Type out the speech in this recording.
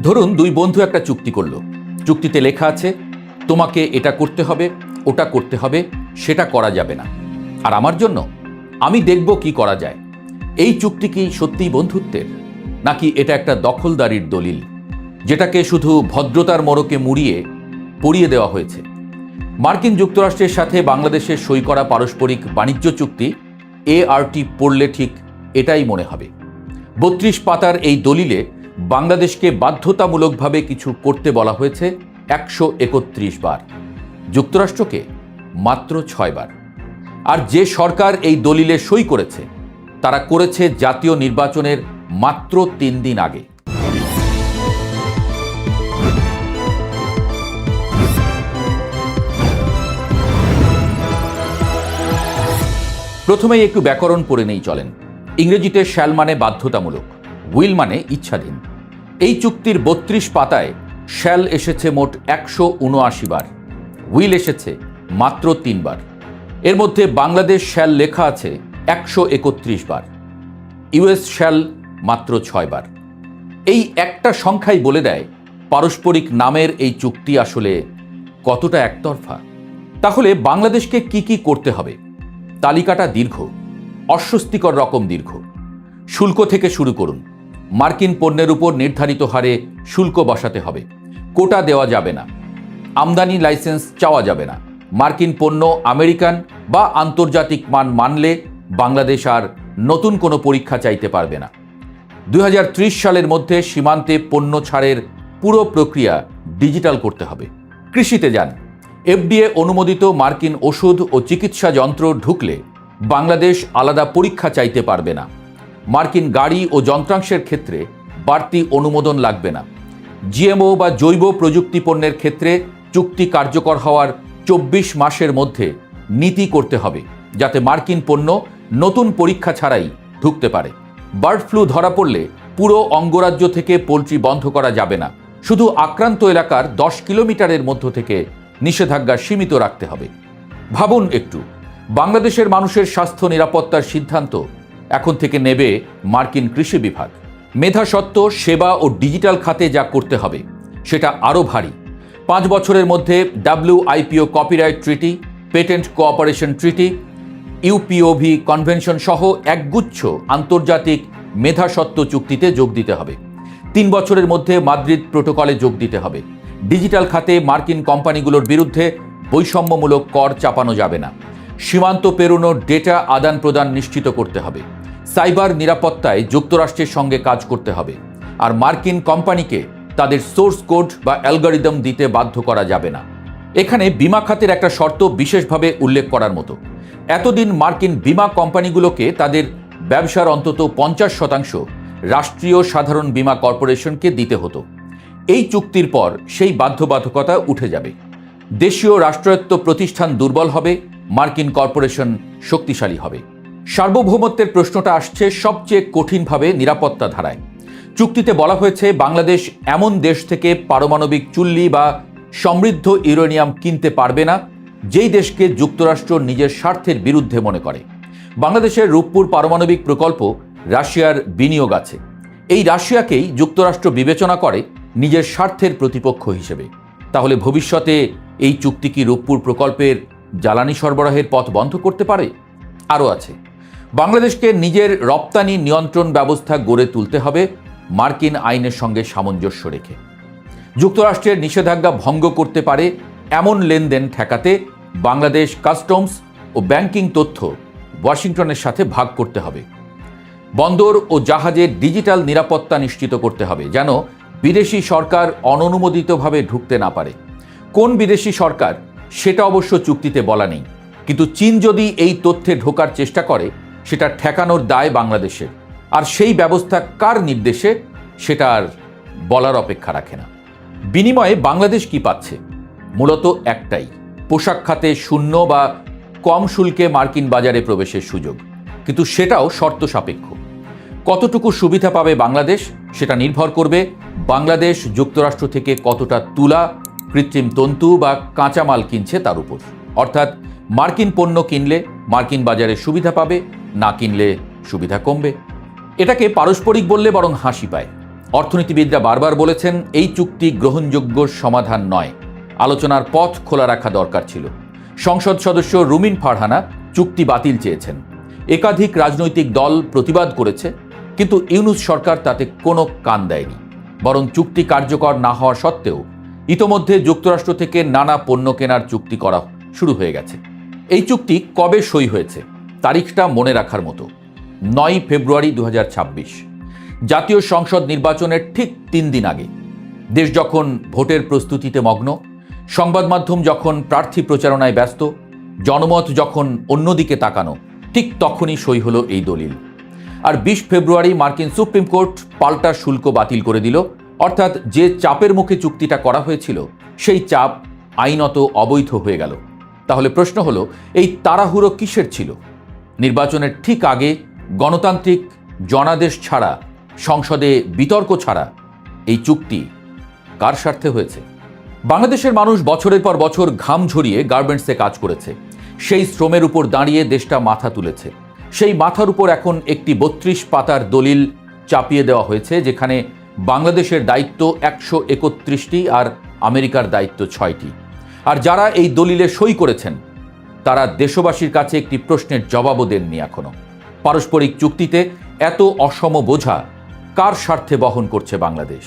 ধরুন দুই বন্ধু একটা চুক্তি করলো। চুক্তিতে লেখা আছে তোমাকে এটা করতে হবে, ওটা করতে হবে, সেটা করা যাবে না। আর আমার জন্য আমি দেখব কি করা যায়। এই চুক্তি কি সত্যিই বন্ধুত্বের, নাকি এটা একটা দখলদারির দলিল, যেটাকে শুধু ভদ্রতার মোড়কে মুড়িয়ে পরিয়ে দেওয়া হয়েছে? মার্কিন যুক্তরাষ্ট্রের সাথে বাংলাদেশের সই করা পারস্পরিক বাণিজ্য চুক্তি ART পড়লে ঠিক এটাই মনে হবে। 32 পাতার এই দলিলে বাংলাদেশকে বাধ্যতামূলকভাবে কিছু করতে বলা হয়েছে 131 বার, যুক্তরাষ্ট্রকে মাত্র 6 বার। আর যে সরকার এই দলিলে সই করেছে তারা করেছে জাতীয় নির্বাচনের মাত্র 3 দিন আগে। প্রথমেই একটু ব্যাকরণ পড়ে নেই চলেন। ইংরেজিতে শ্যাল মানে বাধ্যতামূলক, উইল মানে ইচ্ছাধীন। এই চুক্তির 32 পাতায় শ্যাল এসেছে মোট 179 বার, উইল এসেছে মাত্র 3 বার। এর মধ্যে বাংলাদেশ শ্যাল লেখা আছে 131 বার, US শ্যাল মাত্র 6 বার। এই একটা সংখ্যাই বলে দেয় পারস্পরিক নামের এই চুক্তি আসলে কতটা একতরফা। তাহলে বাংলাদেশকে কি কি করতে হবে? তালিকাটা দীর্ঘ, অস্বস্তিকর রকম দীর্ঘ। শুল্ক থেকে শুরু করুন। মার্কিন পণ্যের উপর নির্ধারিত হারে শুল্ক বসাতে হবে, কোটা দেওয়া যাবে না, আমদানি লাইসেন্স চাওয়া যাবে না। মার্কিন পণ্য আমেরিকান বা আন্তর্জাতিক মান মানলে বাংলাদেশ আর নতুন কোনো পরীক্ষা চাইতে পারবে না। 2030 সালের মধ্যে সীমান্তে পণ্য ছাড়ের পুরো প্রক্রিয়া ডিজিটাল করতে হবে। কৃষিতে যান। FDA অনুমোদিত মার্কিন ওষুধ ও চিকিৎসা যন্ত্র ঢুকলে বাংলাদেশ আলাদা পরীক্ষা চাইতে পারবে না। মার্কিন গাড়ি ও যন্ত্রাংশের ক্ষেত্রে বাড়তি অনুমোদন লাগবে না। GMO বা জৈব প্রযুক্তি পণ্যের ক্ষেত্রে চুক্তি কার্যকর হওয়ার 24 মাসের মধ্যে নীতি করতে হবে, যাতে মার্কিন পণ্য নতুন পরীক্ষা ছাড়াই ঢুকতে পারে। বার্ড ফ্লু ধরা পড়লে পুরো অঙ্গরাজ্য থেকে পোলট্রি বন্ধ করা যাবে না, শুধু আক্রান্ত এলাকার 10 কিলোমিটারের মধ্য থেকে নিষেধাজ্ঞা সীমিত রাখতে হবে। ভাবুন একটু, বাংলাদেশের মানুষের স্বাস্থ্য নিরাপত্তার সিদ্ধান্ত এখন থেকে নেবে মার্কিন কৃষি বিভাগ। মেধাস্বত্ব, সেবা ও ডিজিটাল খাতে যা করতে হবে সেটা আরও ভারী। 5 বছরের মধ্যে WIPO কপিরাইট ট্রিটি, পেটেন্ট কোঅপারেশন ট্রিটি, UPOV কনভেনশন সহ একগুচ্ছ আন্তর্জাতিক মেধাস্বত্ব চুক্তিতে যোগ দিতে হবে। 3 বছরের মধ্যে মাদ্রিদ প্রোটোকলে যোগ দিতে হবে। ডিজিটাল খাতে মার্কিন কোম্পানিগুলোর বিরুদ্ধে বৈষম্যমূলক কর চাপানো যাবে না। সীমান্ত পেরোনো ডেটা আদান প্রদান নিশ্চিত করতে হবে। সাইবার নিরাপত্তায় যুক্তরাষ্ট্রের সঙ্গে কাজ করতে হবে। আর মার্কিন কোম্পানিকে তাদের সোর্স কোড বা অ্যালগরিদম দিতে বাধ্য করা যাবে না। এখানে বিমা খাতের একটা শর্ত বিশেষভাবে উল্লেখ করার মতো। এতদিন মার্কিন বিমা কোম্পানিগুলোকে তাদের ব্যবসার অন্তত 50% রাষ্ট্রীয় সাধারণ বীমা কর্পোরেশনকে দিতে হতো। এই চুক্তির পর সেই বাধ্যবাধকতা উঠে যাবে। দেশীয় রাষ্ট্রায়ত্ত প্রতিষ্ঠান দুর্বল হবে, মার্কিন কর্পোরেশন শক্তিশালী হবে। সার্বভৌমত্বের প্রশ্নটা আসছে সবচেয়ে কঠিনভাবে নিরাপত্তা ধারায়। চুক্তিতে বলা হয়েছে বাংলাদেশ এমন দেশ থেকে পারমাণবিক চুল্লি বা সমৃদ্ধ ইউরেনিয়াম কিনতে পারবে না যেই দেশকে যুক্তরাষ্ট্র নিজের স্বার্থের বিরুদ্ধে মনে করে। বাংলাদেশের রূপপুর পারমাণবিক প্রকল্প রাশিয়ার বিনিয়োগ আছে। এই রাশিয়াকেই যুক্তরাষ্ট্র বিবেচনা করে নিজের স্বার্থের প্রতিপক্ষ হিসেবে। তাহলে ভবিষ্যতে এই চুক্তি কি রূপপুর প্রকল্পের জ্বালানি সরবরাহের পথ বন্ধ করতে পারে? আরও আছে, বাংলাদেশকে নিজের রপ্তানি নিয়ন্ত্রণ ব্যবস্থা গড়ে তুলতে হবে মার্কিন আইনের সঙ্গে সামঞ্জস্য রেখে। যুক্তরাষ্ট্রের নিষেধাজ্ঞা ভঙ্গ করতে পারে এমন লেনদেন ঠেকাতে বাংলাদেশ কাস্টমস ও ব্যাংকিং তথ্য ওয়াশিংটনের সাথে ভাগ করতে হবে। বন্দর ও জাহাজের ডিজিটাল নিরাপত্তা নিশ্চিত করতে হবে, যেন বিদেশি সরকার অননুমোদিতভাবে ঢুকতে না পারে। কোন বিদেশি সরকার সেটা অবশ্য চুক্তিতে বলা নেই, কিন্তু চীন যদি এই তথ্যে ঢোকার চেষ্টা করে সেটা ঠেকানোর দায় বাংলাদেশের। আর সেই ব্যবস্থা কার নির্দেশে সেটা আর বলার অপেক্ষা রাখে না। বিনিময়ে বাংলাদেশ কি পাচ্ছে? মূলত একটাই, পোশাক খাতে শূন্য বা কম শুল্কে মার্কিন বাজারে প্রবেশের সুযোগ। কিন্তু সেটাও শর্ত সাপেক্ষ। কতটুকু সুবিধা পাবে বাংলাদেশ সেটা নির্ভর করবে বাংলাদেশ যুক্তরাষ্ট্র থেকে কতটা তুলা, কৃত্রিম তন্তু বা কাঁচামাল কিনছে তার উপর। অর্থাৎ মার্কিন পণ্য কিনলে মার্কিন বাজারে সুবিধা পাবে, না কিনলে সুবিধা কমবে। এটাকে পারস্পরিক বললে বরং হাসি পায়, অর্থনীতিবিদরা বারবার বলেছেন এই চুক্তি গ্রহণযোগ্য সমাধান নয়, আলোচনার পথ খোলা রাখা দরকার ছিল। সংসদ সদস্য রুমিন ফারহানা চুক্তি বাতিল চেয়েছেন। একাধিক রাজনৈতিক দল প্রতিবাদ করেছে, কিন্তু ইউনূস সরকার তাতে কোনো কান দেয়নি। বরং চুক্তি কার্যকর না হওয়া সত্ত্বেও ইতোমধ্যে যুক্তরাষ্ট্র থেকে নানা পণ্য কেনার চুক্তি করা শুরু হয়ে গেছে। এই চুক্তি কবে সই হয়েছে তারিখটা মনে রাখার মতো, 9 ফেব্রুয়ারি 2026। জাতীয় সংসদ নির্বাচনের ঠিক 3 দিন আগে। দেশ যখন ভোটের প্রস্তুতিতে মগ্ন, সংবাদ মাধ্যম যখন প্রার্থী প্রচারণায় ব্যস্ত, জনমত যখন অন্যদিকে তাকানো, ঠিক তখনই সই হলো এই দলিল। আর 20 ফেব্রুয়ারি মার্কিন সুপ্রিম কোর্ট পাল্টা শুল্ক বাতিল করে দিল। অর্থাৎ যে চাপের মুখে চুক্তিটা করা হয়েছিল সেই চাপ আইনত অবৈধ হয়ে গেল। তাহলে প্রশ্ন হলো, এই তাড়াহুড়ো কিসের ছিল? নির্বাচনের ঠিক আগে গণতান্ত্রিক জনাদেশ ছাড়া, সংসদে বিতর্ক ছাড়া এই চুক্তি কার স্বার্থে হয়েছে? বাংলাদেশের মানুষ বছরের পর বছর ঘাম ঝরিয়ে গার্মেন্টসে কাজ করেছে। সেই শ্রমের উপর দাঁড়িয়ে দেশটা মাথা তুলেছে। সেই মাথার উপর এখন একটি 32 পাতার দলিল চাপিয়ে দেওয়া হয়েছে, যেখানে বাংলাদেশের দায়িত্ব 131টি আর আমেরিকার দায়িত্ব 6টি। আর যারা এই দলিলে সই করেছেন তারা দেশবাসীর কাছে একটি প্রশ্নের জবাবও দেননি এখনো। পারস্পরিক চুক্তিতে এত অসম বোঝা কার স্বার্থে বহন করছে বাংলাদেশ?